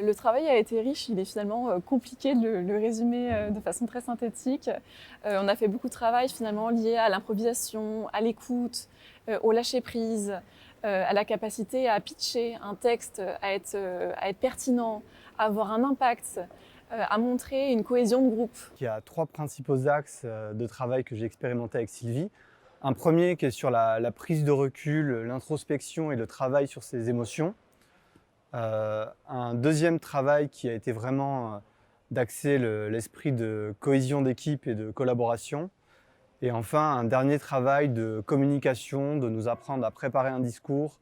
Le travail a été riche, il est finalement compliqué de le résumer de façon très synthétique. On a fait beaucoup de travail finalement lié à l'improvisation, à l'écoute, au lâcher-prise, à la capacité à pitcher un texte, à être pertinent, à avoir un impact, à montrer une cohésion de groupe. Il y a trois principaux axes de travail que j'ai expérimenté avec Sylvie. Un premier qui est sur la prise de recul, l'introspection et le travail sur ses émotions. Un deuxième travail qui a été vraiment d'axer l'esprit de cohésion d'équipe et de collaboration. Et enfin, un dernier travail de communication, de nous apprendre à préparer un discours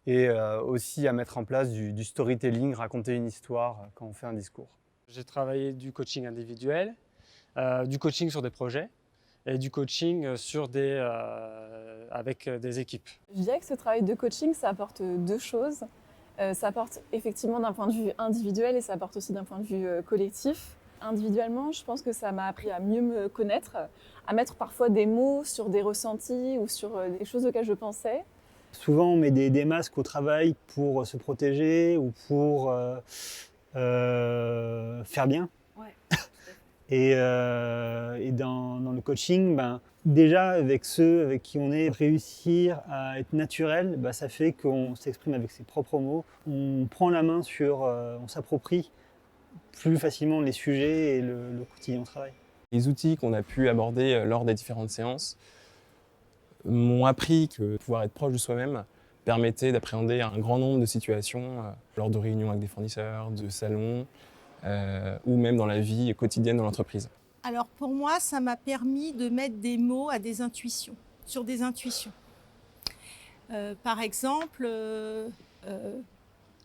et aussi à mettre en place du storytelling, raconter une histoire quand on fait un discours. J'ai travaillé du coaching individuel, du coaching sur des projets et du coaching avec des équipes. Je dirais que ce travail de coaching, ça apporte deux choses. Ça apporte effectivement d'un point de vue individuel et ça apporte aussi d'un point de vue collectif. Individuellement, je pense que ça m'a appris à mieux me connaître, à mettre parfois des mots sur des ressentis ou sur des choses auxquelles je pensais. Souvent, on met des masques au travail pour se protéger ou pour faire bien. Ouais. Et dans le coaching, déjà avec ceux avec qui on est, réussir à être naturel, ça fait qu'on s'exprime avec ses propres mots. On prend la main on s'approprie plus facilement les sujets et le quotidien au travail. Les outils qu'on a pu aborder lors des différentes séances m'ont appris que pouvoir être proche de soi-même permettait d'appréhender un grand nombre de situations lors de réunions avec des fournisseurs, de salons ou même dans la vie quotidienne de l'entreprise. Alors pour moi, ça m'a permis de mettre des mots à des intuitions, sur des intuitions. Par exemple,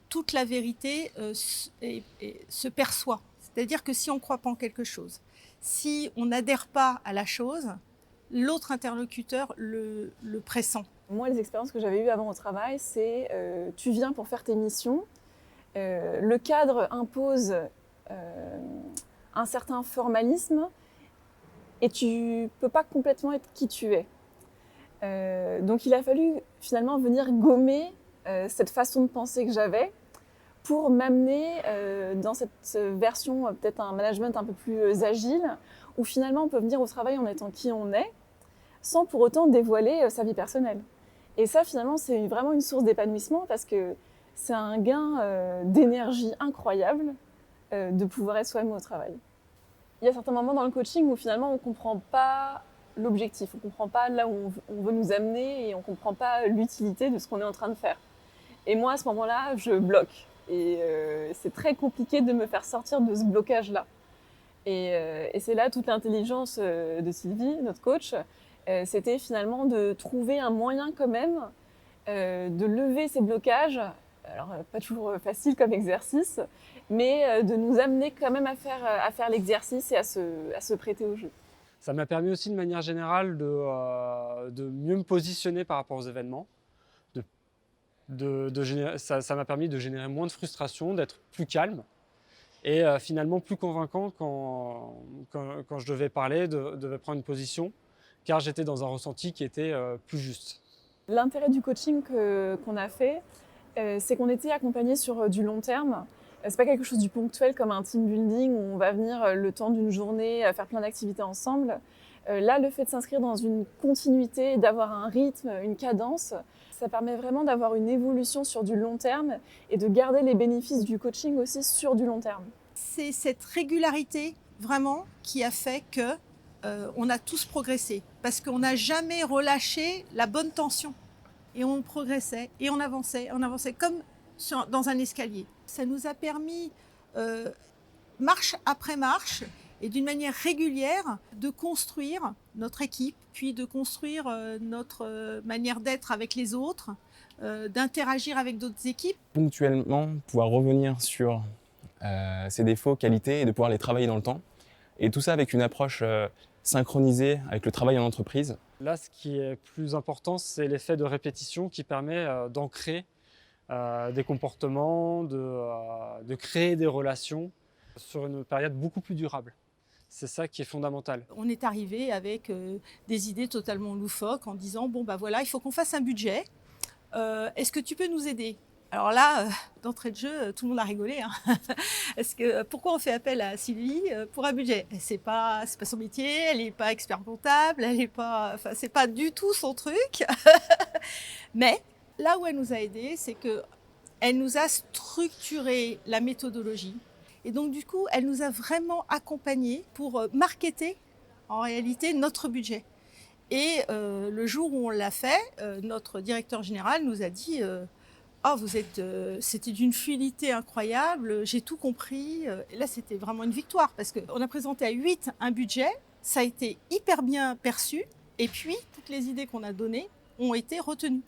toute la vérité se perçoit. C'est-à-dire que si on ne croit pas en quelque chose, si on n'adhère pas à la chose, l'autre interlocuteur le pressent. Moi, les expériences que j'avais eues avant au travail, c'est tu viens pour faire tes missions, le cadre impose un certain formalisme et tu ne peux pas complètement être qui tu es. Donc il a fallu finalement venir gommer cette façon de penser que j'avais pour m'amener dans cette version, peut-être un management un peu plus agile, où finalement on peut venir au travail en étant qui on est, sans pour autant dévoiler sa vie personnelle. Et ça finalement c'est vraiment une source d'épanouissement parce que c'est un gain d'énergie incroyable de pouvoir être soi-même au travail. Il y a certains moments dans le coaching où finalement on ne comprend pas l'objectif, on ne comprend pas là où on veut nous amener et on ne comprend pas l'utilité de ce qu'on est en train de faire. Et moi à ce moment-là, je bloque. Et c'est très compliqué de me faire sortir de ce blocage-là. Et c'est là toute l'intelligence de Sylvie, notre coach, c'était finalement de trouver un moyen quand même de lever ces blocages. Alors pas toujours facile comme exercice, mais de nous amener quand même à faire l'exercice et à se prêter au jeu. Ça m'a permis aussi de manière générale de mieux me positionner par rapport aux événements. Ça m'a permis de générer moins de frustration, d'être plus calme et finalement plus convaincant quand je devais parler, devais prendre une position, car j'étais dans un ressenti qui était plus juste. L'intérêt du coaching qu'on a fait, c'est qu'on était accompagnés sur du long terme. C'est pas quelque chose du ponctuel comme un team building où on va venir le temps d'une journée faire plein d'activités ensemble. Là, le fait de s'inscrire dans une continuité, d'avoir un rythme, une cadence, ça permet vraiment d'avoir une évolution sur du long terme et de garder les bénéfices du coaching aussi sur du long terme. C'est cette régularité vraiment qui a fait que on a tous progressé parce qu'on n'a jamais relâché la bonne tension et on progressait et on avançait comme dans un escalier. Ça nous a permis, marche après marche et d'une manière régulière, de construire notre équipe, puis de construire notre manière d'être avec les autres, d'interagir avec d'autres équipes. Ponctuellement, pouvoir revenir sur ses défauts, qualités et de pouvoir les travailler dans le temps. Et tout ça avec une approche synchronisée avec le travail en entreprise. Là, ce qui est plus important, c'est l'effet de répétition qui permet d'ancrer des comportements, de créer des relations sur une période beaucoup plus durable. C'est ça qui est fondamental. On est arrivé avec des idées totalement loufoques en disant « bon voilà, il faut qu'on fasse un budget, est-ce que tu peux nous aider ?» Alors là, d'entrée de jeu, tout le monde a rigolé. Hein. Parce que pourquoi on fait appel à Sylvie pour un budget? C'est pas son métier, elle n'est pas expert comptable, c'est pas du tout son truc. Mais là où elle nous a aidés, c'est que elle nous a structuré la méthodologie. Et donc du coup, elle nous a vraiment accompagnés pour marketer en réalité notre budget. Et le jour où on l'a fait, notre directeur général nous a dit oh, c'était d'une fluidité incroyable, j'ai tout compris. Et là, c'était vraiment une victoire parce qu'on a présenté à 8 un budget, ça a été hyper bien perçu et puis toutes les idées qu'on a données ont été retenues.